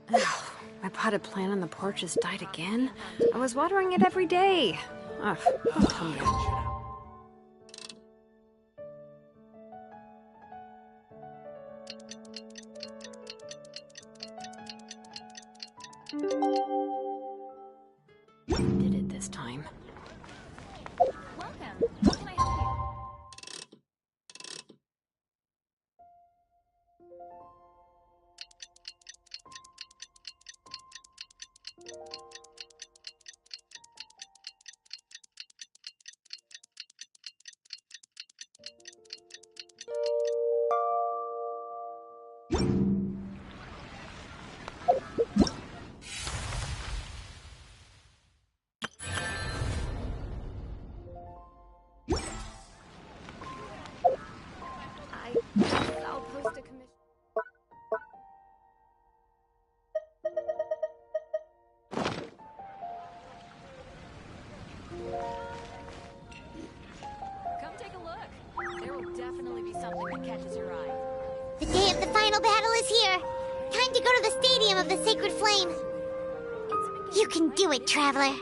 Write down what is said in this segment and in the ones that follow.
My potted plant on the porch has died again. I was watering it every day. Ugh, don't tell me that. Did it this time. Welcome. How can I help you? I'll post a commission. Come take a look. There will definitely be something that catches your eye. The day of the final battle is here. Time to go to the Stadium of the Sacred Flame. You can do it, Traveler.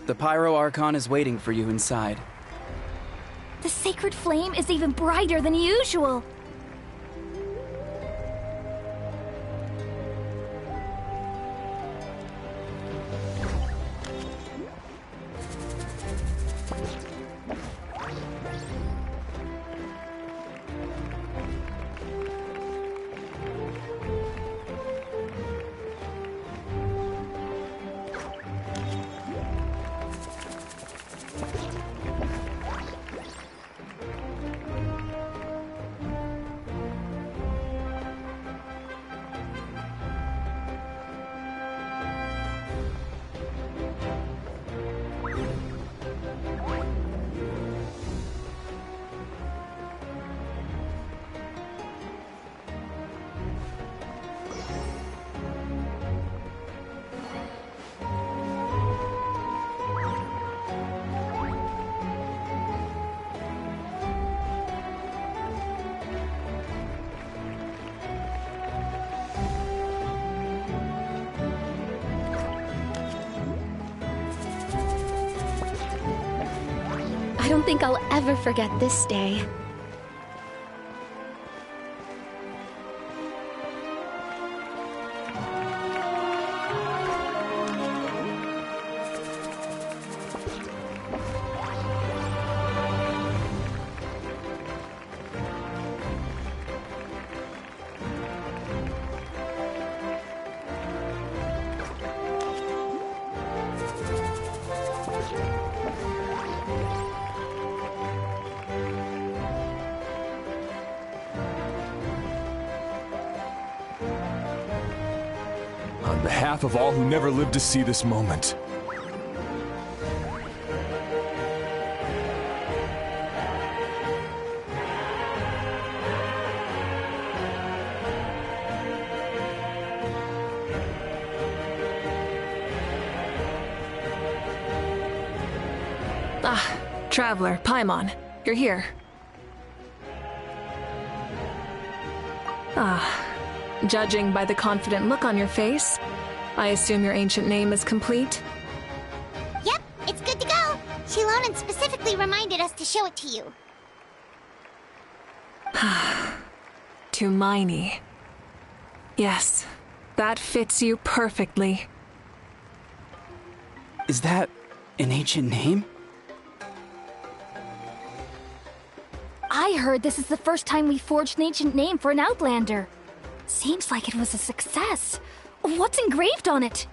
The Pyro Archon is waiting for you inside. The sacred flame is even brighter than usual. I don't think I'll ever forget this day. On behalf of all who never lived to see this moment. Ah, Traveler, Paimon, you're here. Ah, Judging by the confident look on your face, I assume your ancient name is complete? Yep, it's good to go. Shilonen specifically reminded us to show it to you. Tumaini. Yes, that fits you perfectly. Is that an ancient name? I heard this is the first time we forged an ancient name for an Outlander. Seems like it was a success. What's engraved on it?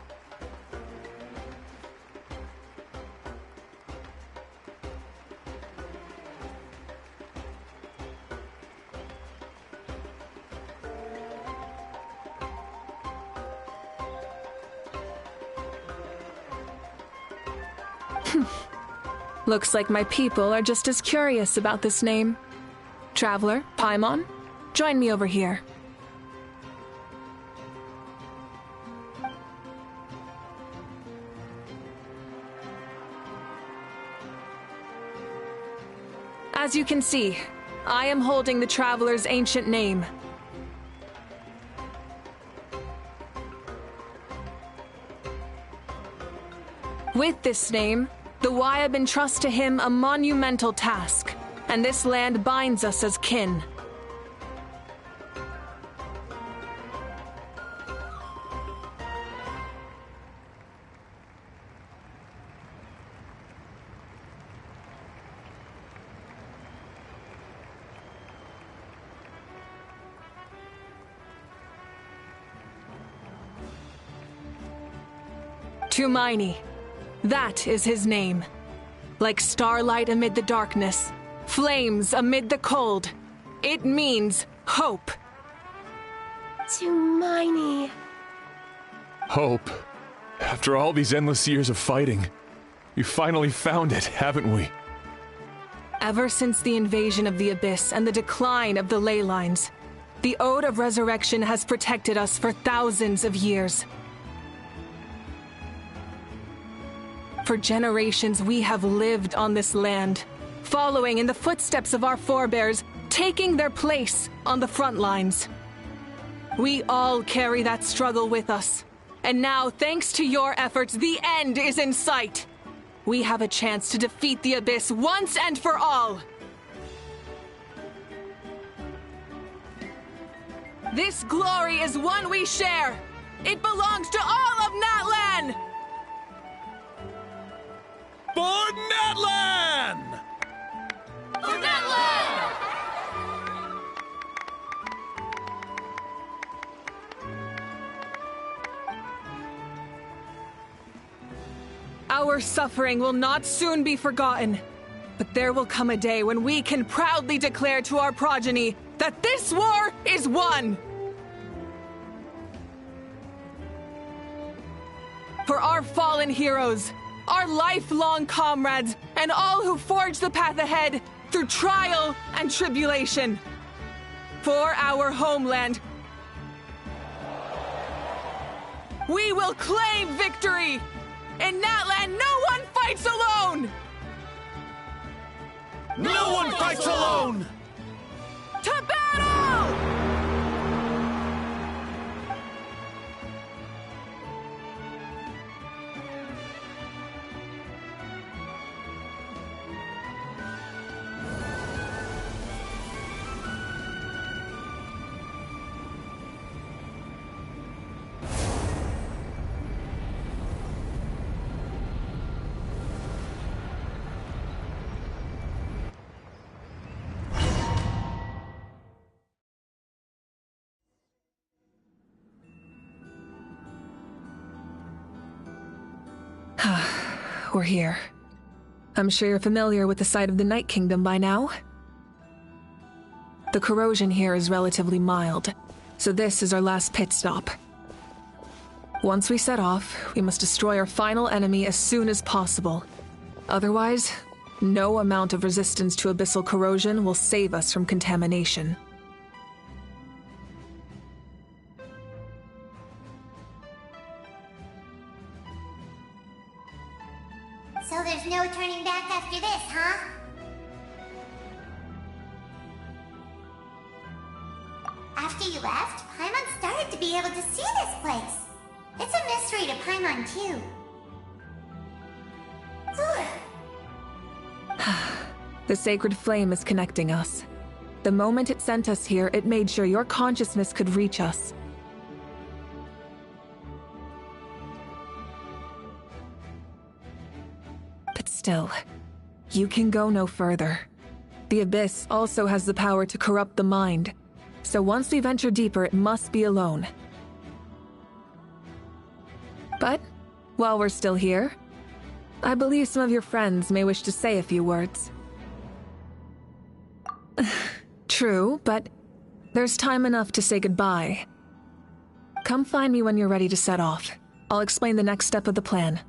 Looks like my people are just as curious about this name. Traveler, Paimon, join me over here. As you can see, I am holding the Traveler's ancient name. With this name, the Wayab entrust to him a monumental task, and this land binds us as kin. Tumaini. That is his name. Like starlight amid the darkness, flames amid the cold. It means hope. Tumaini. Hope. After all these endless years of fighting, we finally found it, haven't we? Ever since the invasion of the Abyss and the decline of the ley lines, the Ode of Resurrection has protected us for thousands of years. For generations, we have lived on this land, following in the footsteps of our forebears, taking their place on the front lines. We all carry that struggle with us. And now, thanks to your efforts, the end is in sight. We have a chance to defeat the Abyss once and for all. This glory is one we share. It belongs to all of Natlan! For Natlan! For Natlan! Our suffering will not soon be forgotten, but there will come a day when we can proudly declare to our progeny that this war is won! For our fallen heroes, our lifelong comrades, and all who forge the path ahead through trial and tribulation. For our homeland, we will claim victory! In Natlan, no one fights alone! No one fights alone! To battle! We're here. I'm sure you're familiar with the site of the Night Kingdom by now. The corrosion here is relatively mild, so this is our last pit stop. Once we set off, we must destroy our final enemy as soon as possible. Otherwise, no amount of resistance to abyssal corrosion will save us from contamination. So there's no turning back after this, huh? After after you left, Paimon started to be able to see this place. It's a mystery to Paimon, too. The sacred flame is connecting us. The moment it sent us here, it made sure your consciousness could reach us. But still, you can go no further. The Abyss also has the power to corrupt the mind, so once we venture deeper, it must be alone. But, while we're still here, I believe some of your friends may wish to say a few words. True, but there's time enough to say goodbye. Come find me when you're ready to set off. I'll explain the next step of the plan.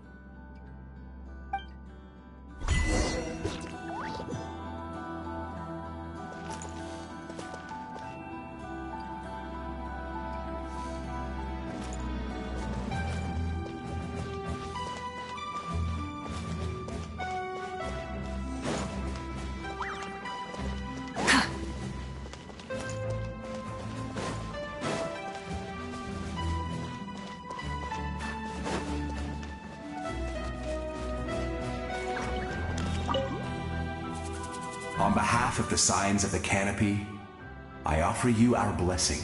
On behalf of the Signs of the Canopy, I offer you our blessing.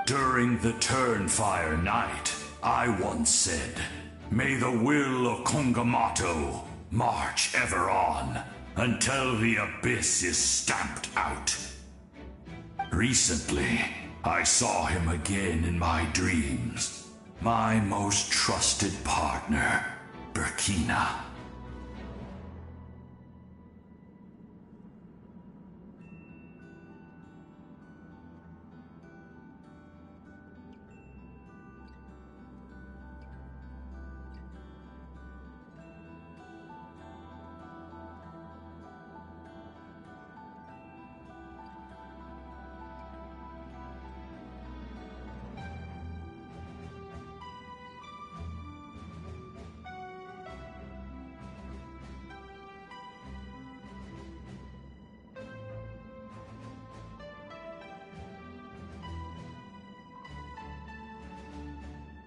During the Turnfire Night, I once said, "May the will of Kongamato march ever on, until the Abyss is stamped out." Recently, I saw him again in my dreams. My most trusted partner, Burkina.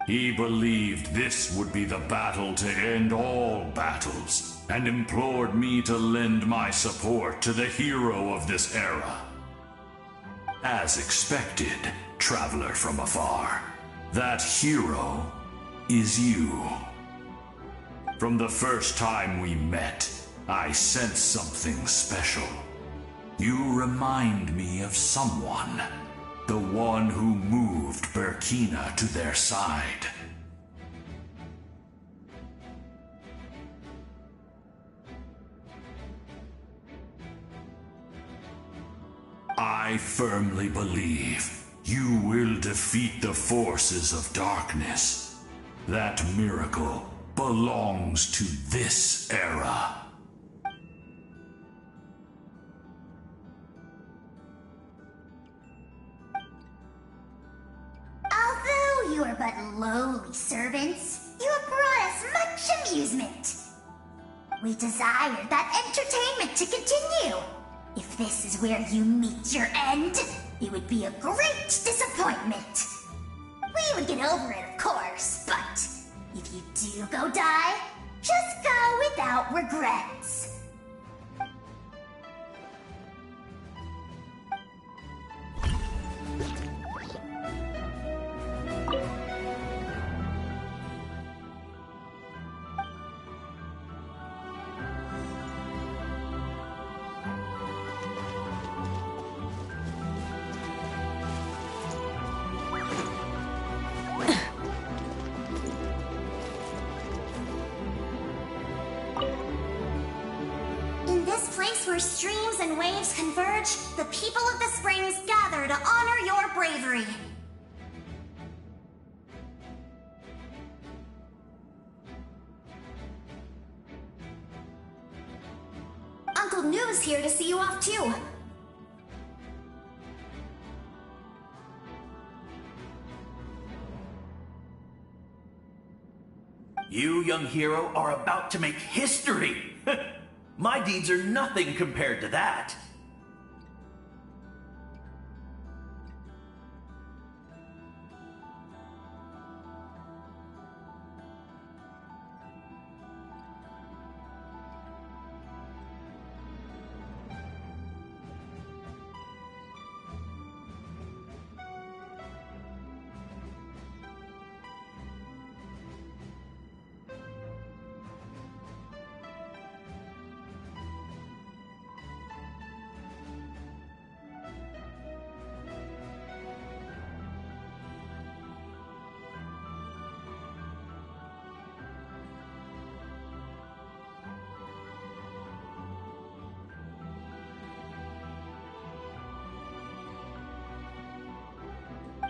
He believed this would be the battle to end all battles, and implored me to lend my support to the hero of this era. As expected, traveler from afar, that hero is you. From the first time we met, I sensed something special. You remind me of someone. The one who moved Burkina to their side. I firmly believe you will defeat the forces of darkness. That miracle belongs to this era. Although you are but lowly servants, you have brought us much amusement. We desire that entertainment to continue. If this is where you meet your end, it would be a great disappointment. We would get over it, of course, but if you do go die, just go without regrets. Where streams and waves converge, the people of the springs gather to honor your bravery. Uncle Noo's here to see you off too. You, young hero, are about to make history! My deeds are nothing compared to that.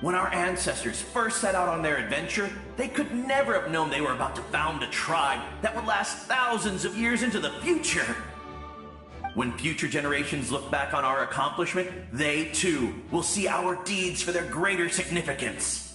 When our ancestors first set out on their adventure, they could never have known they were about to found a tribe that would last thousands of years into the future. When future generations look back on our accomplishment, they too will see our deeds for their greater significance.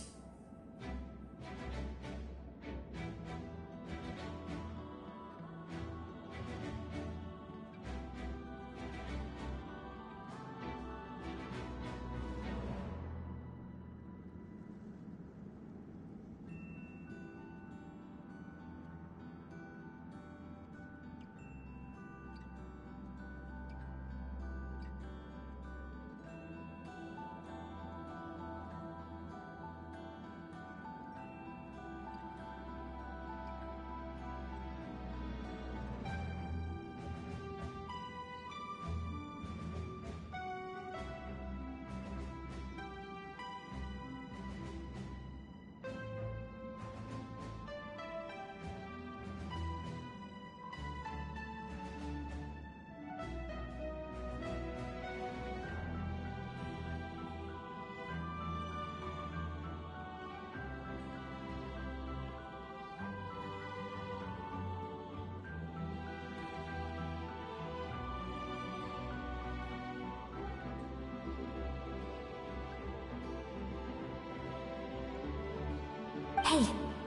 Hey,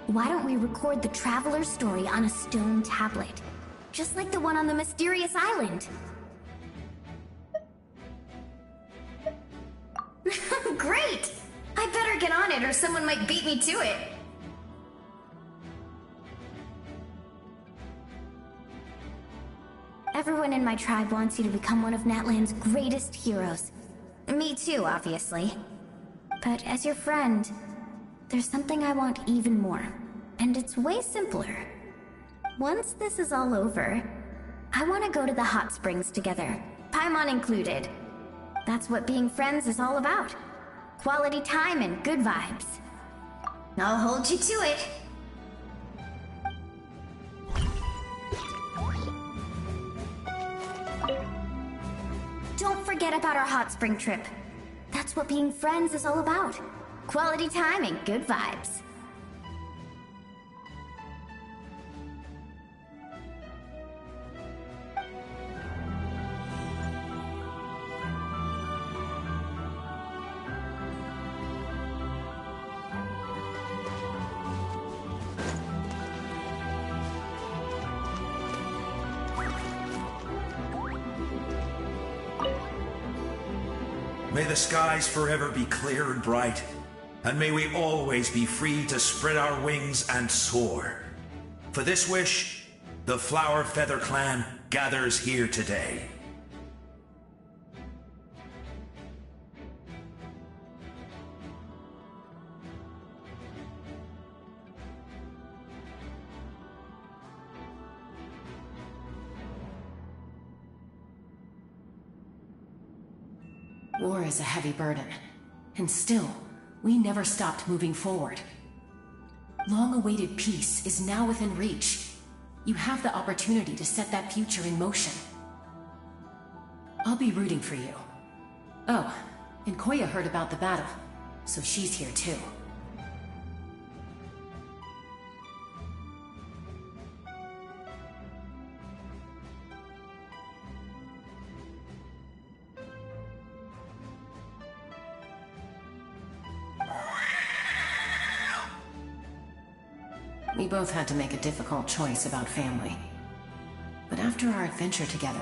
why don't we record the traveler's story on a stone tablet? Just like the one on the mysterious island. Great! I better get on it or someone might beat me to it. Everyone in my tribe wants you to become one of Natlan's greatest heroes. Me too, obviously. But as your friend, there's something I want even more, and it's way simpler. Once this is all over, I want to go to the hot springs together, Paimon included. That's what being friends is all about. Quality time and good vibes. I'll hold you to it. Don't forget about our hot spring trip. That's what being friends is all about. Quality time and good vibes. May the skies forever be clear and bright, and may we always be free to spread our wings and soar. For this wish, the Flower Feather Clan gathers here today. War is a heavy burden, and still, we never stopped moving forward. Long-awaited peace is now within reach. You have the opportunity to set that future in motion. I'll be rooting for you. Oh, and Koya heard about the battle, so she's here too. We both had to make a difficult choice about family. But after our adventure together,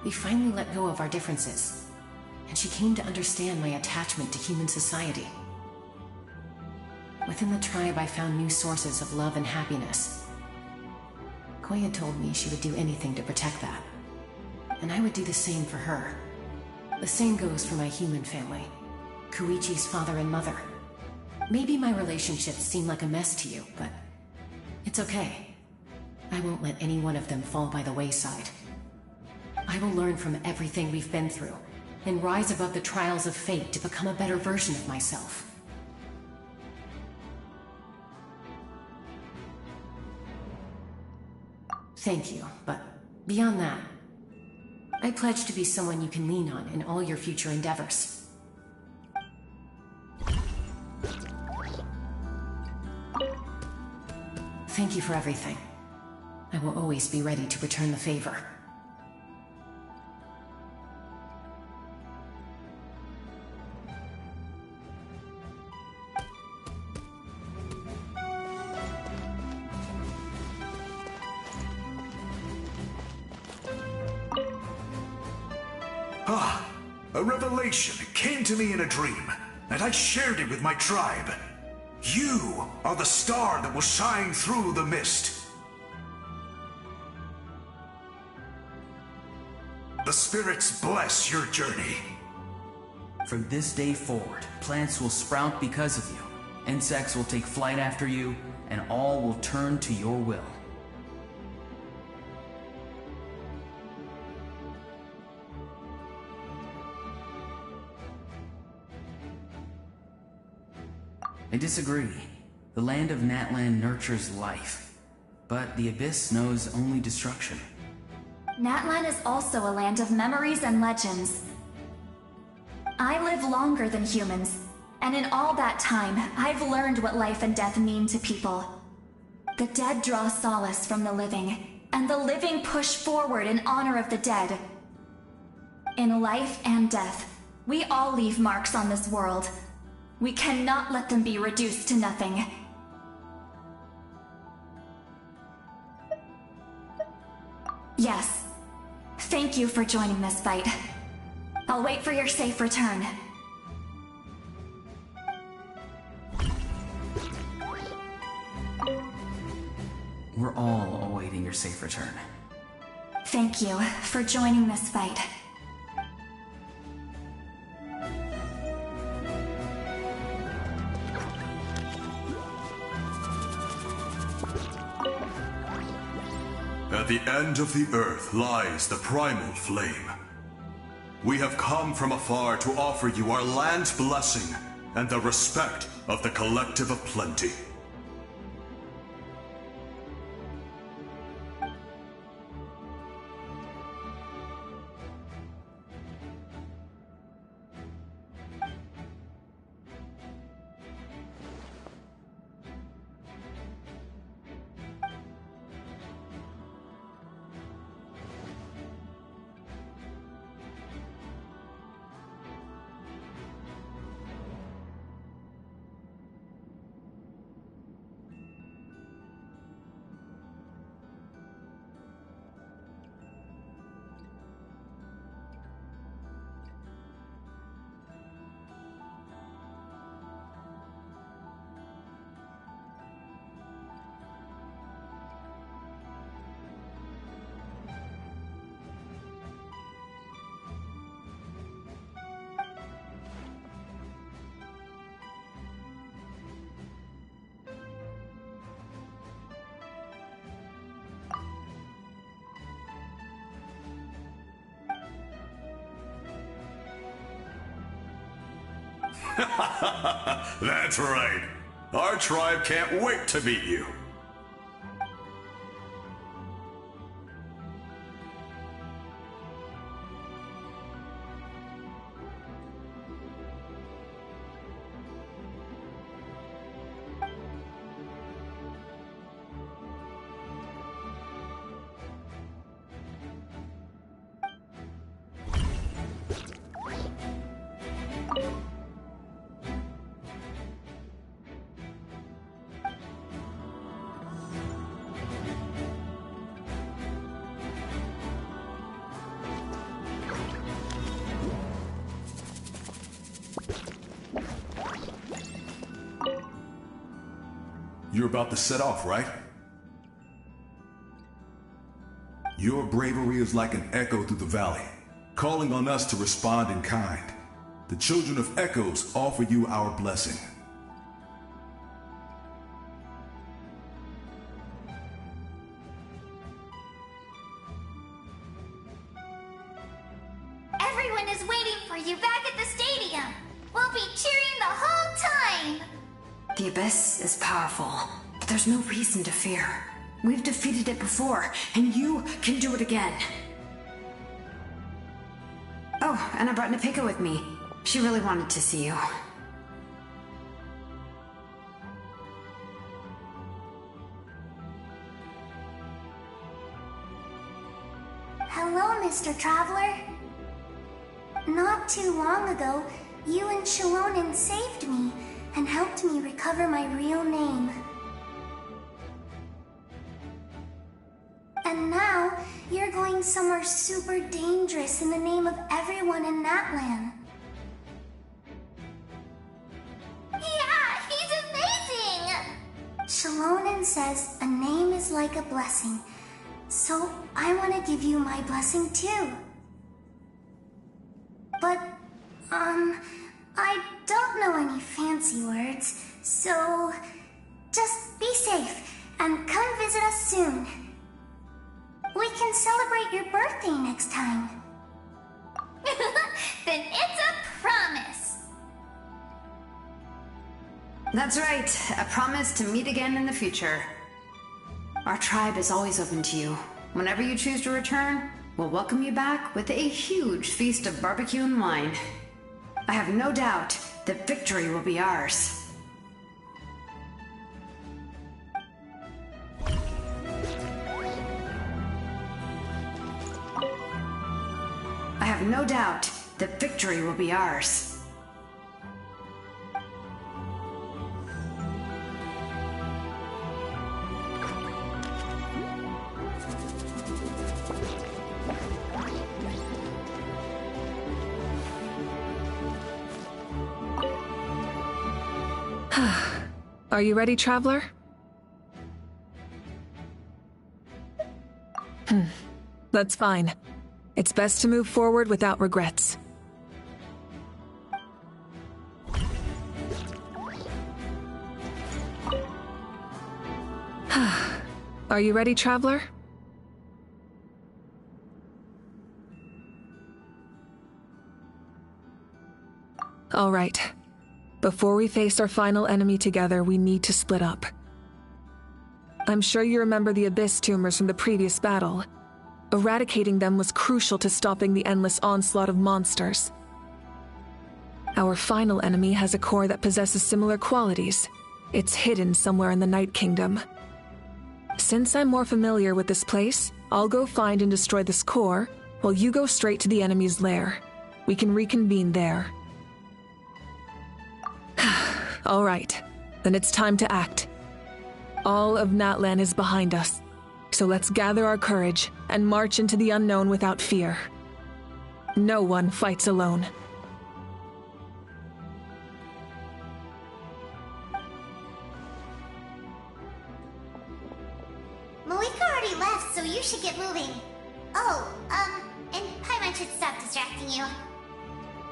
we finally let go of our differences, and she came to understand my attachment to human society. Within the tribe, I found new sources of love and happiness. Koya told me she would do anything to protect that, and I would do the same for her. The same goes for my human family, Koichi's father and mother. Maybe my relationships seem like a mess to you, but it's okay. I won't let any one of them fall by the wayside. I will learn from everything we've been through, and rise above the trials of fate to become a better version of myself. Thank you, but beyond that, I pledge to be someone you can lean on in all your future endeavors. Thank you for everything. I will always be ready to return the favor. A revelation came to me in a dream, and I shared it with my tribe. You are the star that will shine through the mist. The spirits bless your journey. From this day forward, plants will sprout because of you, insects will take flight after you, and all will turn to your will. I disagree. The land of Natlan nurtures life, but the Abyss knows only destruction. Natlan is also a land of memories and legends. I live longer than humans, and in all that time, I've learned what life and death mean to people. The dead draw solace from the living, and the living push forward in honor of the dead. In life and death, we all leave marks on this world. We cannot let them be reduced to nothing. Yes. Thank you for joining this fight. I'll wait for your safe return. We're all awaiting your safe return. Thank you for joining this fight. At the end of the earth lies the primal flame. We have come from afar to offer you our land's blessing and the respect of the Collective of Plenty. That's right. Our tribe can't wait to meet you. You're about to set off, right? Your bravery is like an echo through the valley, calling on us to respond in kind. The children of Echoes offer you our blessing. Everyone is waiting for you back at the stadium. We'll be cheering the whole time. The Abyss is powerful, but there's no reason to fear. We've defeated it before, and you can do it again. Oh, and I brought Napika with me. She really wanted to see you. Hello, Mr. Traveler. Not too long ago, you and Shalonen saved me and helped me recover my real name. And now, you're going somewhere super dangerous in the name of everyone in Natlan. Yeah, he's amazing! Shalonen says a name is like a blessing, so I want to give you my blessing too. But, I don't know any fancy words, so just be safe and come visit us soon. We can celebrate your birthday next time. Then it's a promise. That's right, a promise to meet again in the future. Our tribe is always open to you. Whenever you choose to return, we'll welcome you back with a huge feast of barbecue and wine. I have no doubt that victory will be ours. I have no doubt that victory will be ours. Are you ready, Traveler? That's fine. It's best to move forward without regrets. Are you ready, Traveler? All right. Before we face our final enemy together, we need to split up. I'm sure you remember the Abyss tumors from the previous battle. Eradicating them was crucial to stopping the endless onslaught of monsters. Our final enemy has a core that possesses similar qualities. It's hidden somewhere in the Night Kingdom. Since I'm more familiar with this place, I'll go find and destroy this core, while you go straight to the enemy's lair. We can reconvene there. All right, then it's time to act. All of Natlan is behind us, so let's gather our courage and march into the unknown without fear. No one fights alone. Malika already left, so you should get moving. Oh, and Paimon should stop distracting you.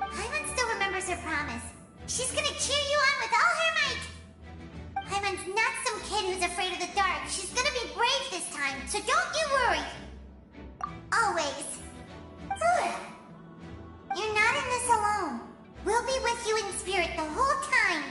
Paimon still remembers her promise. She's gonna cheer you on with all her might! Paimon's not some kid who's afraid of the dark. She's gonna be brave this time, so don't you worry! Always. You're not in this alone. We'll be with you in spirit the whole time.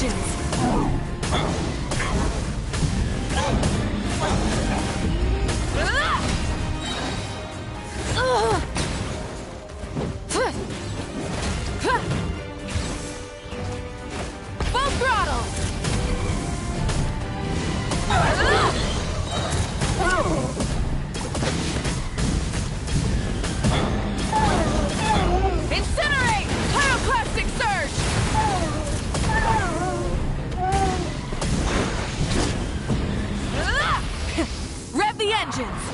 Full throttle! Incinerate! Pyroclastic surge! Rev the engines!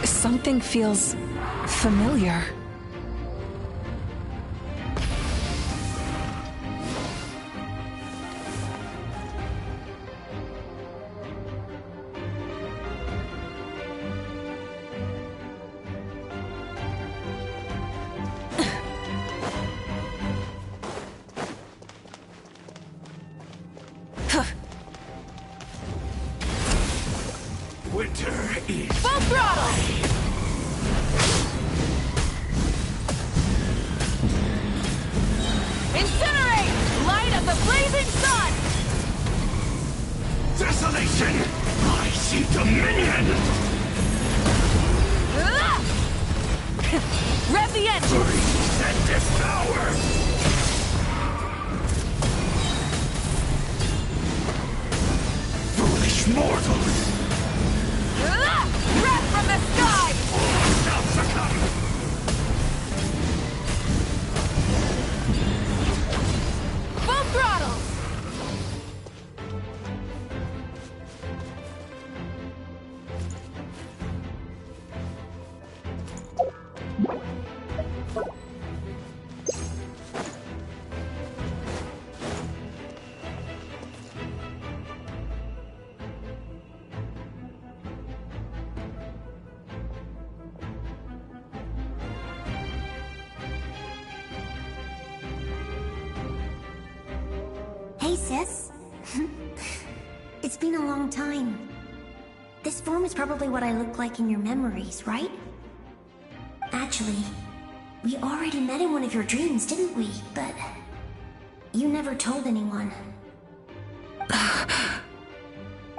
Something feels familiar. Winter is Full throttle! Incinerate! Light of the blazing sun! desolation! I see dominion! Rev the engine! Freeze and devour! Foolish mortals! Breath from the sky! All shall succumb! Full throttle! sis. It's been a long time. This form is probably what I look like in your memories, right? Actually, we already met in one of your dreams, didn't we? But you never told anyone.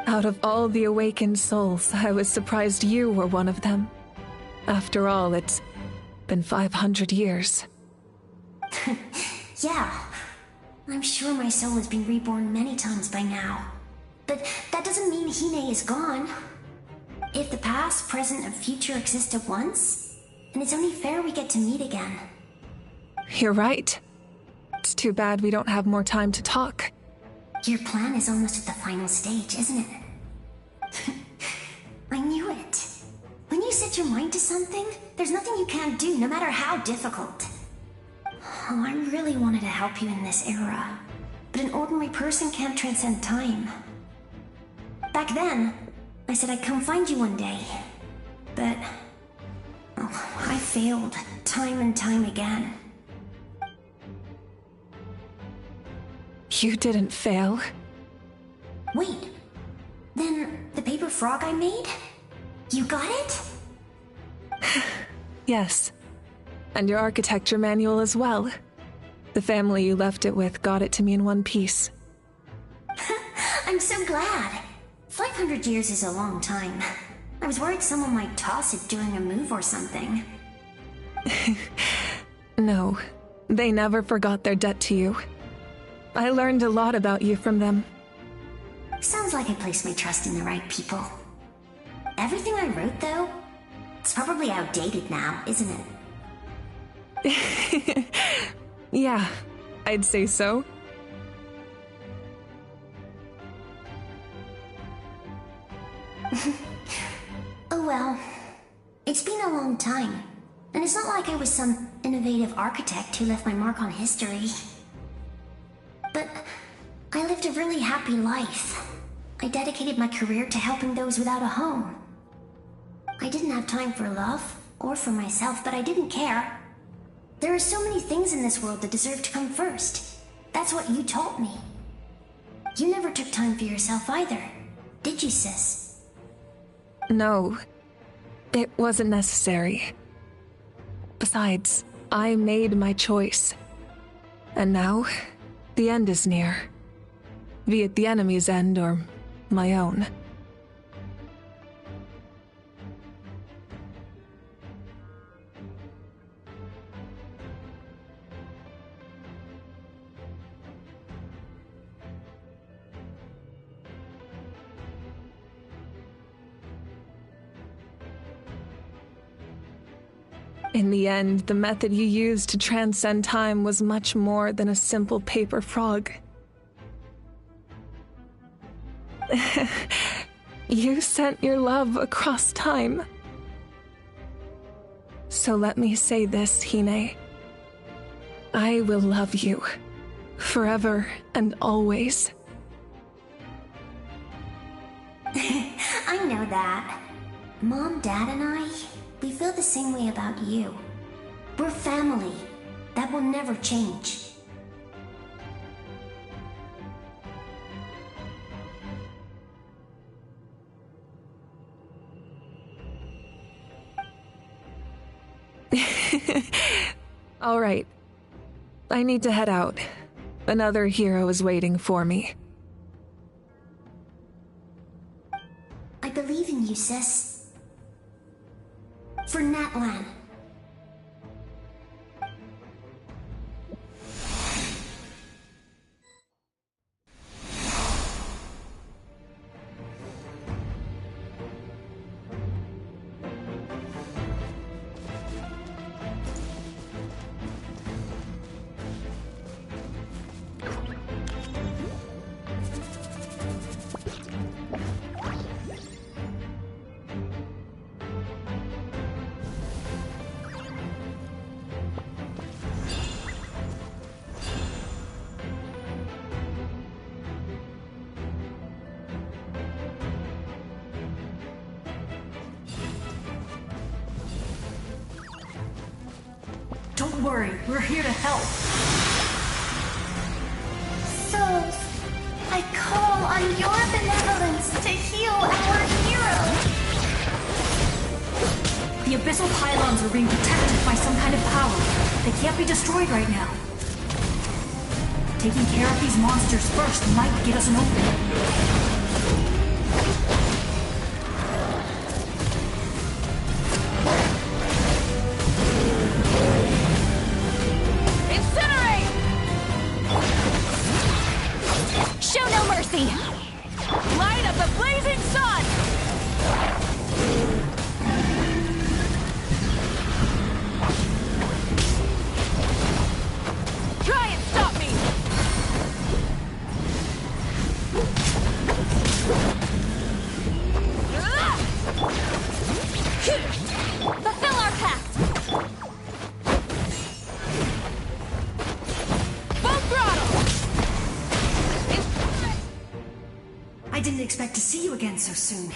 Out of all the awakened souls, I was surprised you were one of them. After all, it's been 500 years. Yeah. I'm sure my soul has been reborn many times by now. But that doesn't mean Hine is gone. If the past, present, and future exist at once, then it's only fair we get to meet again. You're right. It's too bad we don't have more time to talk. Your plan is almost at the final stage, isn't it? I knew it. When you set your mind to something, there's nothing you can't do, no matter how difficult. Oh, I really wanted to help you in this era, but an ordinary person can't transcend time. Back then, I said I'd come find you one day, but I failed time and time again. You didn't fail. Wait, then the paper frog I made? You got it? Yes. And your architecture manual as well. The family you left it with got it to me in one piece. I'm so glad. 500 years is a long time. I was worried someone might toss it during a move or something. No, they never forgot their debt to you. I learned a lot about you from them. Sounds like I placed my trust in the right people. Everything I wrote, though, it's probably outdated now, isn't it? Yeah, I'd say so. Oh well, it's been a long time, and it's not like I was some innovative architect who left my mark on history. But I lived a really happy life. I dedicated my career to helping those without a home. I didn't have time for love, or for myself, but I didn't care. There are so many things in this world that deserve to come first. That's what you taught me. You never took time for yourself either, did you, sis? No, it wasn't necessary. Besides, I made my choice. And now, the end is near. Be it the enemy's end or my own. In the end, the method you used to transcend time was much more than a simple paper frog. You sent your love across time. So let me say this, Hine. I will love you, forever and always. I know that. Mom, Dad, and I, we feel the same way about you. We're family. That will never change. All right. I need to head out. Another hero is waiting for me. I believe in you, sis. For Natlan. Don't worry, we're here to help. Souls, call on your benevolence to heal our hero. The abyssal pylons are being protected by some kind of power. They can't be destroyed right now. Taking care of these monsters first might get us an opening. Show no mercy! Light of the blazing sun! Try and stop me! Fulfill our pact! Full throttle! I didn't expect to see you again so soon.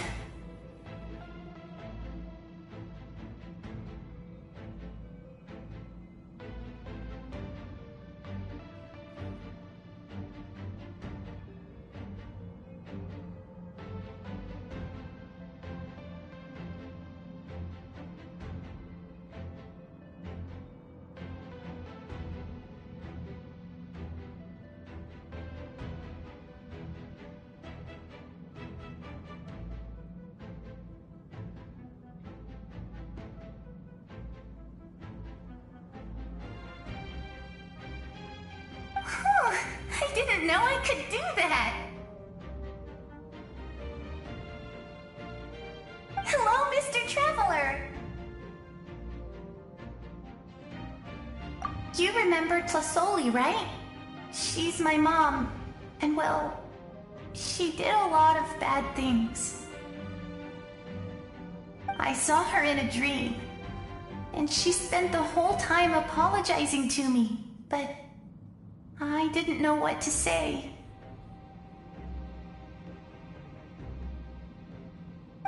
I didn't know I could do that. Hello, Mr. Traveler. You remember Tlasoli, right? She's my mom. And well, she did a lot of bad things. I saw her in a dream, and she spent the whole time apologizing to me, but I didn't know what to say.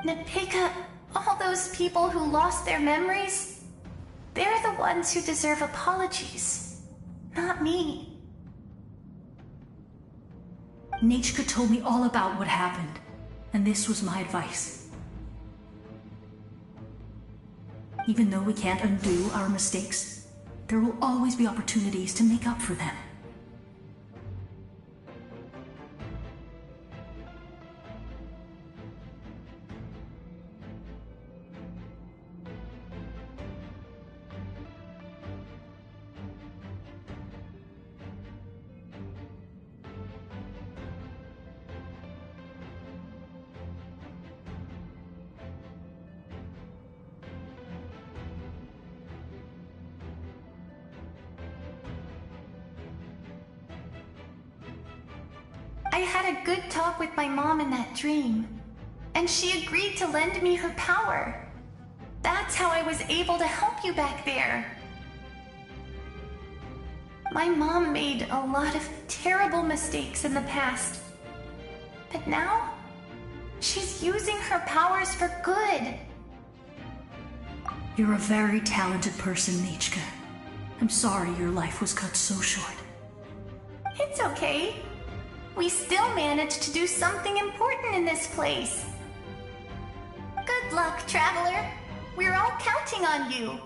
Napika, all those people who lost their memories, they're the ones who deserve apologies, not me. Nachika told me all about what happened, and this was my advice. Even though we can't undo our mistakes, there will always be opportunities to make up for them. I had a good talk with my mom in that dream, and she agreed to lend me her power. That's how I was able to help you back there. My mom made a lot of terrible mistakes in the past, but now she's using her powers for good. You're a very talented person, Nachika. I'm sorry your life was cut so short. It's okay. We still managed to do something important in this place. Good luck, Traveler. We're all counting on you.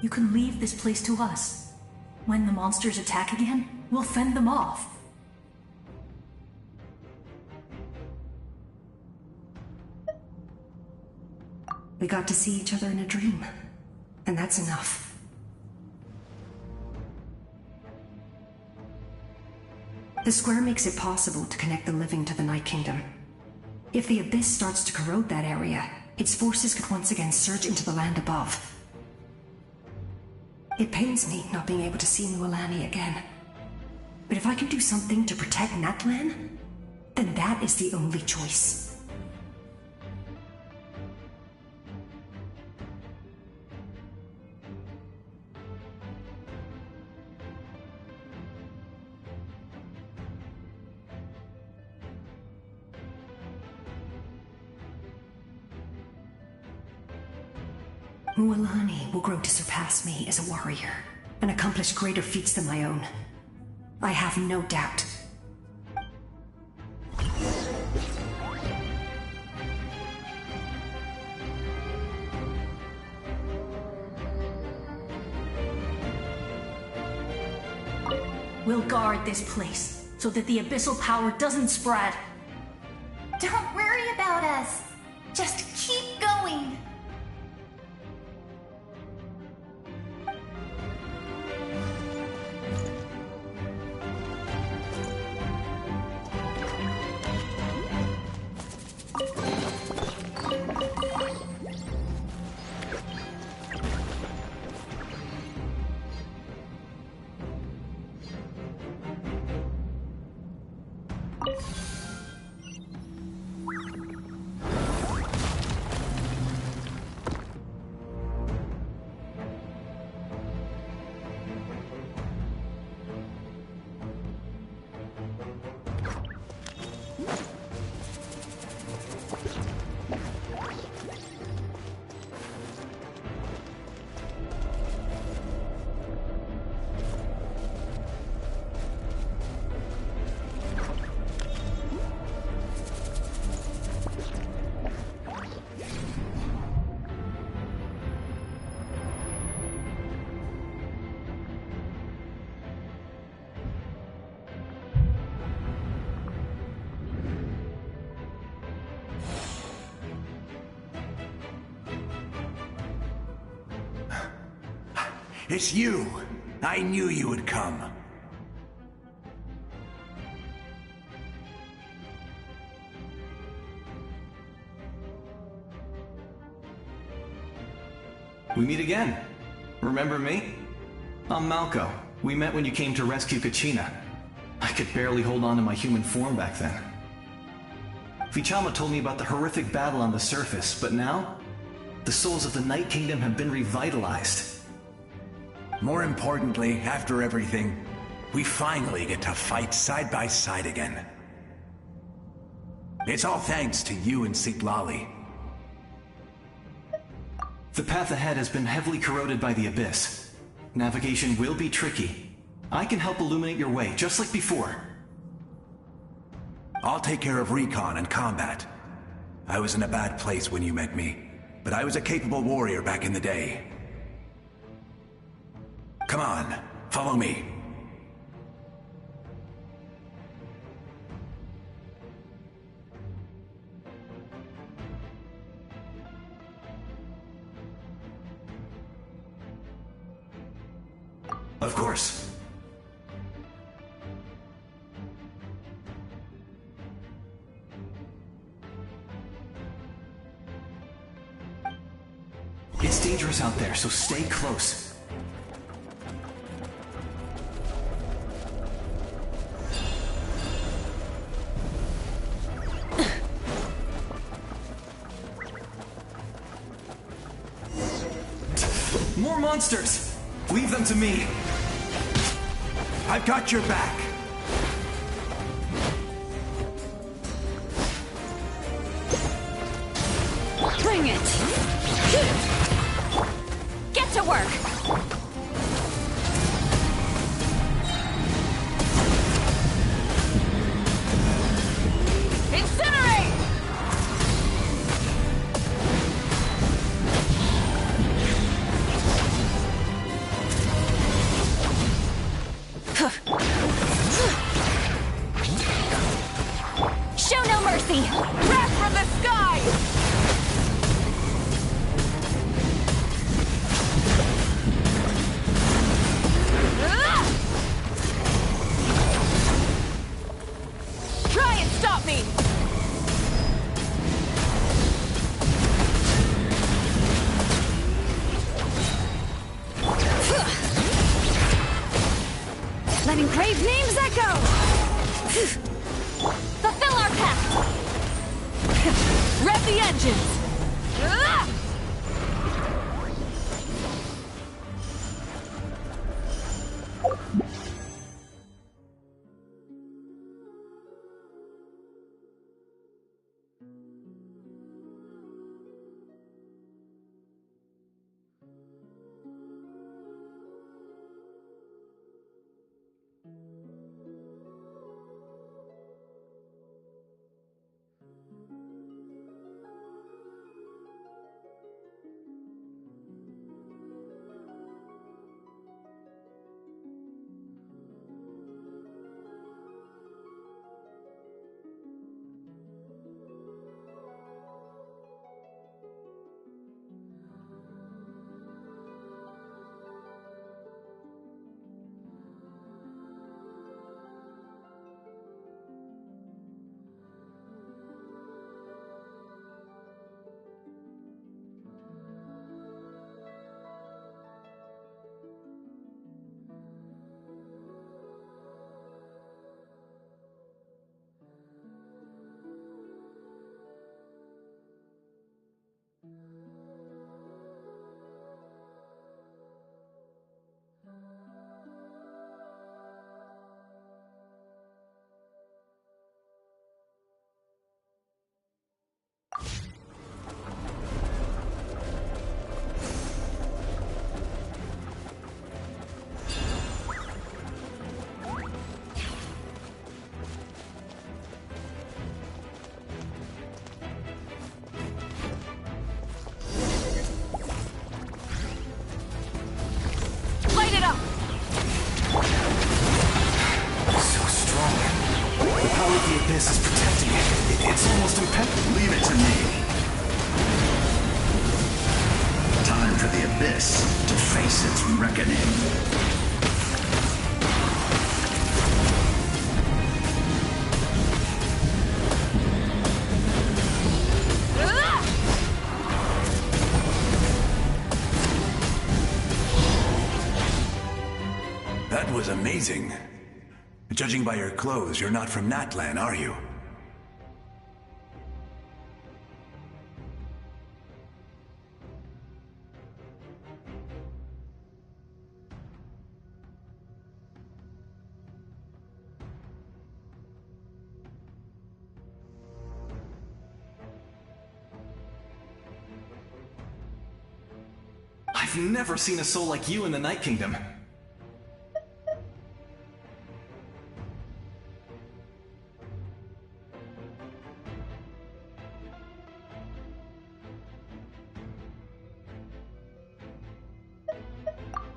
You can leave this place to us. When the monsters attack again, we'll fend them off. We got to see each other in a dream, and that's enough. The square makes it possible to connect the living to the Night Kingdom. If the Abyss starts to corrode that area, its forces could once again surge into the land above. It pains me not being able to see Mualani again. But if I can do something to protect Natlan, then that is the only choice. Mualani will grow to surpass me as a warrior and accomplish greater feats than my own. I have no doubt. We'll guard this place so that the abyssal power doesn't spread. Don't worry about us. Just keep going. It's you! I knew you would come. We meet again. Remember me? I'm Malco. We met when you came to rescue Kachina. I could barely hold on to my human form back then. Vichama told me about the horrific battle on the surface, but now, the souls of the Night Kingdom have been revitalized. More importantly, after everything, we finally get to fight side by side again. It's all thanks to you and Sitlali. The path ahead has been heavily corroded by the Abyss. Navigation will be tricky. I can help illuminate your way, just like before. I'll take care of recon and combat. I was in a bad place when you met me, but I was a capable warrior back in the day. Come on, follow me. Of course. It's dangerous out there, so stay close. More monsters! Leave them to me. I've got your back. Bring it! Get to work! Incinerate! Show no mercy! Wrath from the sky! Try and stop me! Let engraved names echo! Fulfill our pact! Rev the engines! Light it up! So strong. The power of the Abyss is protecting it. It's almost impenetrable. Leave it to me. Time for the Abyss to face its reckoning. That was amazing. Judging by your clothes, you're not from Natlan, are you? I've never seen a soul like you in the Night Kingdom.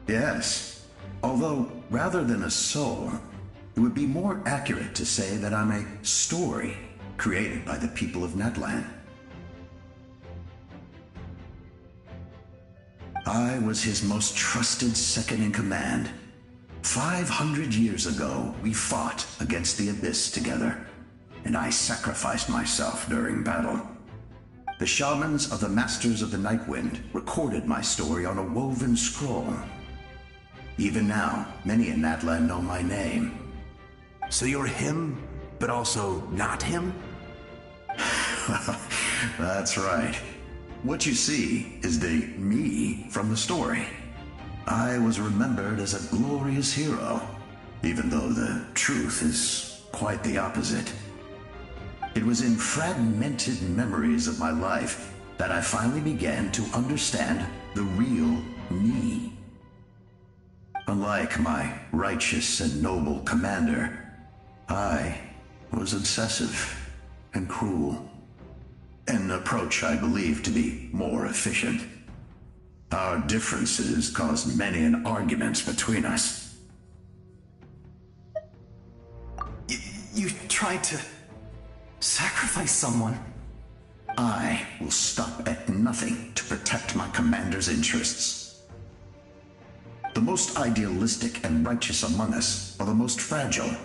Yes. Although, rather than a soul, it would be more accurate to say that I'm a story created by the people of Natlan. I was his most trusted second-in-command. 500 years ago, we fought against the Abyss together, and I sacrificed myself during battle. The shamans of the Masters of the Nightwind recorded my story on a woven scroll. Even now, many in Natlan know my name. So you're him, but also not him? That's right. What you see is the me from the story. I was remembered as a glorious hero, even though the truth is quite the opposite. It was in fragmented memories of my life that I finally began to understand the real me. Unlike my righteous and noble commander, I was obsessive and cruel. An approach I believe to be more efficient. Our differences caused many an arguments between us. You tried to sacrifice someone. I will stop at nothing to protect my commander's interests. The most idealistic and righteous among us are the most fragile,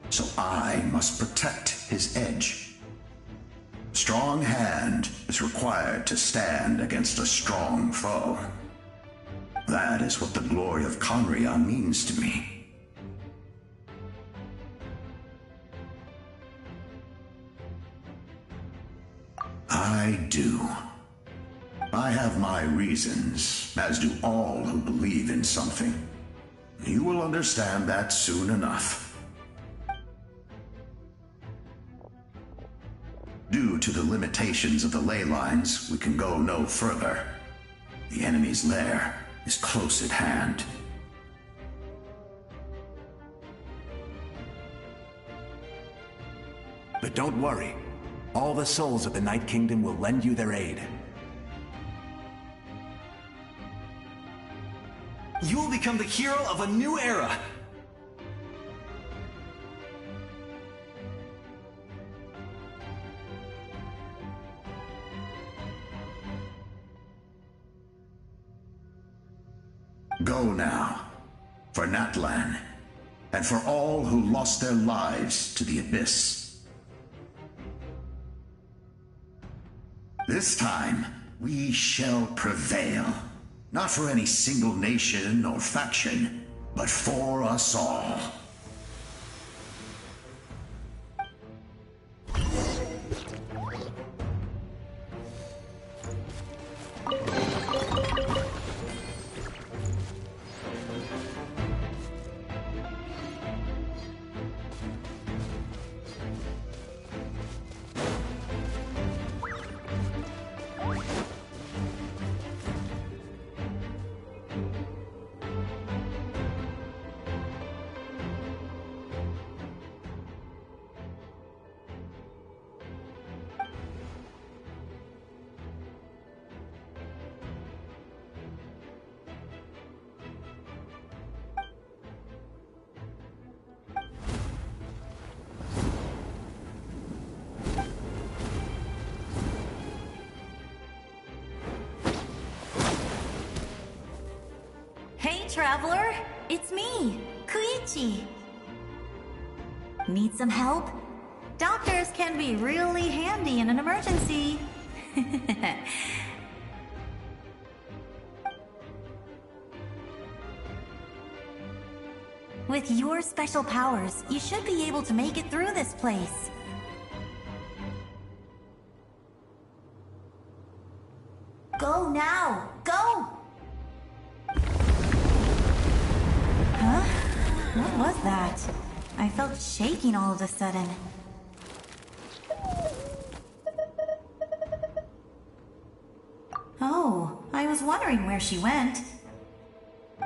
so I must protect his edge. Strong hand is required to stand against a strong foe. That is what the glory of Conria means to me. I do. I have my reasons, as do all who believe in something. You will understand that soon enough. Due to the limitations of the ley lines, we can go no further. The enemy's lair is close at hand. But don't worry. All the souls of the Night Kingdom will lend you their aid. You will become the hero of a new era. Go now, for Natlan, and for all who lost their lives to the Abyss. This time, we shall prevail, not for any single nation or faction, but for us all. Hey, traveler! It's me, Koichi. Need some help? Doctors can be really handy in an emergency. With your special powers, you should be able to make it through this place. Go now! Go! Huh? What was that? I felt shaking all of a sudden. Oh, I was wondering where she went.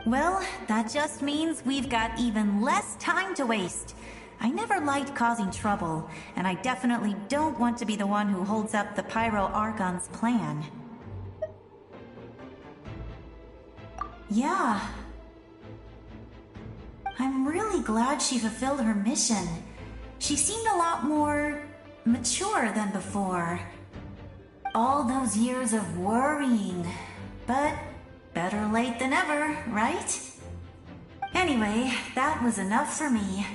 Well, that just means we've got even less time to waste. I never liked causing trouble, and I definitely don't want to be the one who holds up the Pyro Archon's plan. Yeah. I'm really glad she fulfilled her mission. She seemed a lot more mature than before. All those years of worrying, but better late than ever, right? Anyway, that was enough for me.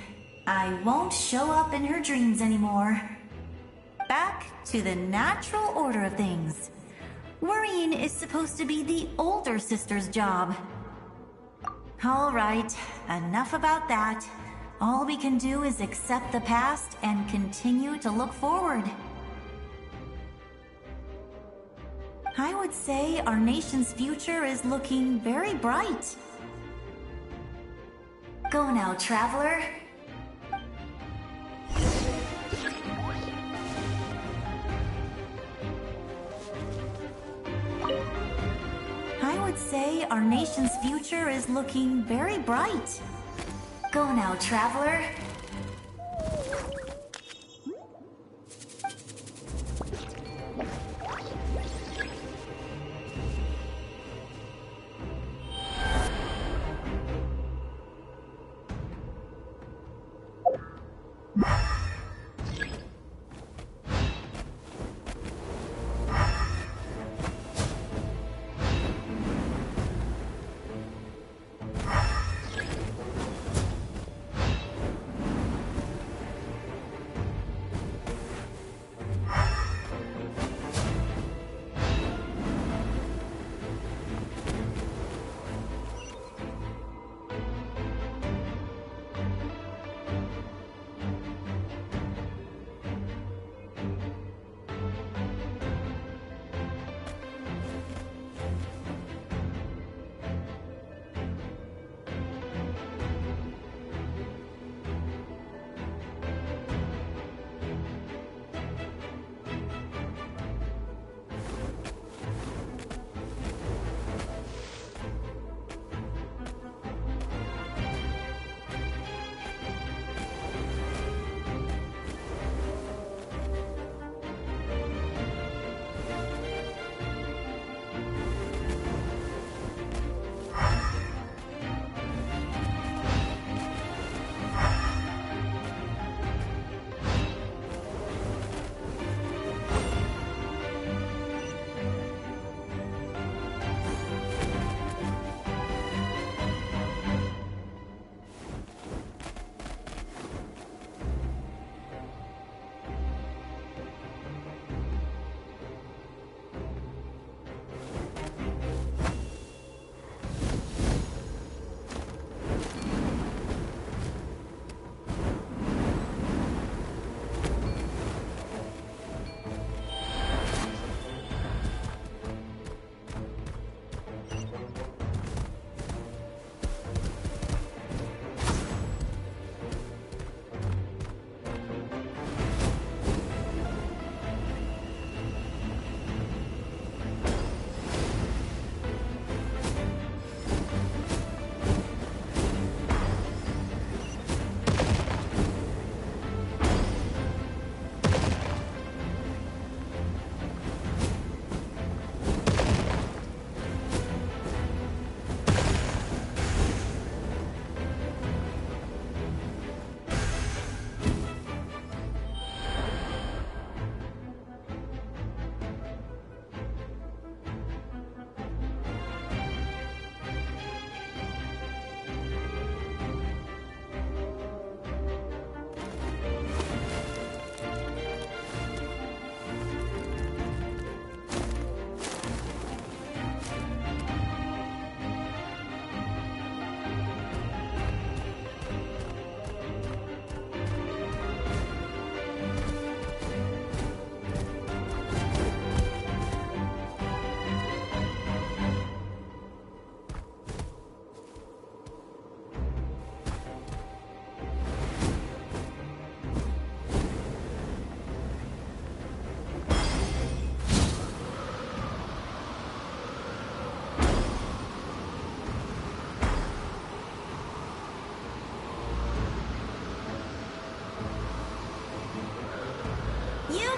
I won't show up in her dreams anymore. Back to the natural order of things. Worrying is supposed to be the older sister's job. All right, enough about that. All we can do is accept the past and continue to look forward. I would say our nation's future is looking very bright. Go now, traveler. I would say our nation's future is looking very bright. Go now, traveler.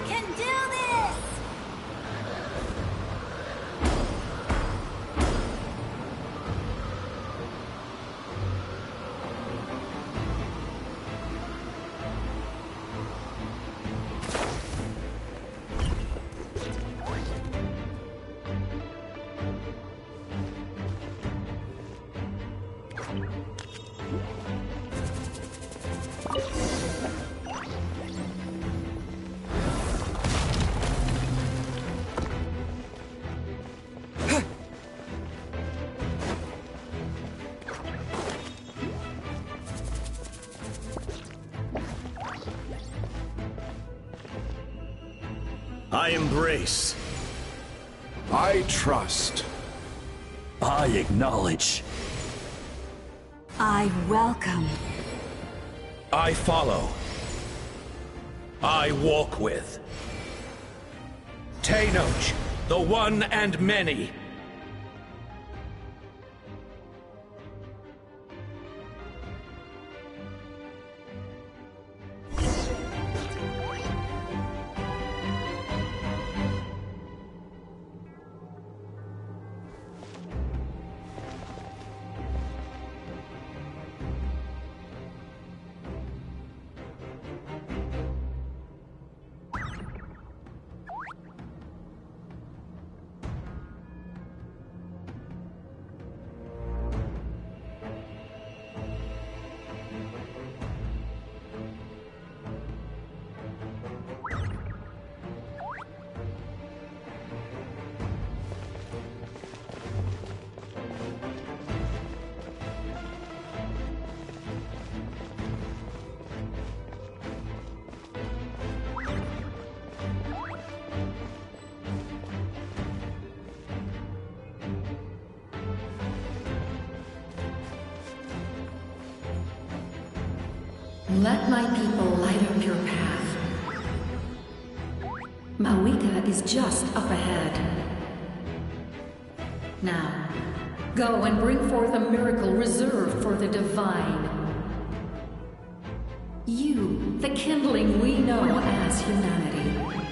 can do this! I embrace. I trust. I acknowledge. I welcome. I follow. I walk with. Tenoch, the one and many. Let my people light up your path. Mawika is just up ahead. Now, go and bring forth a miracle reserved for the divine. You, the kindling we know as humanity.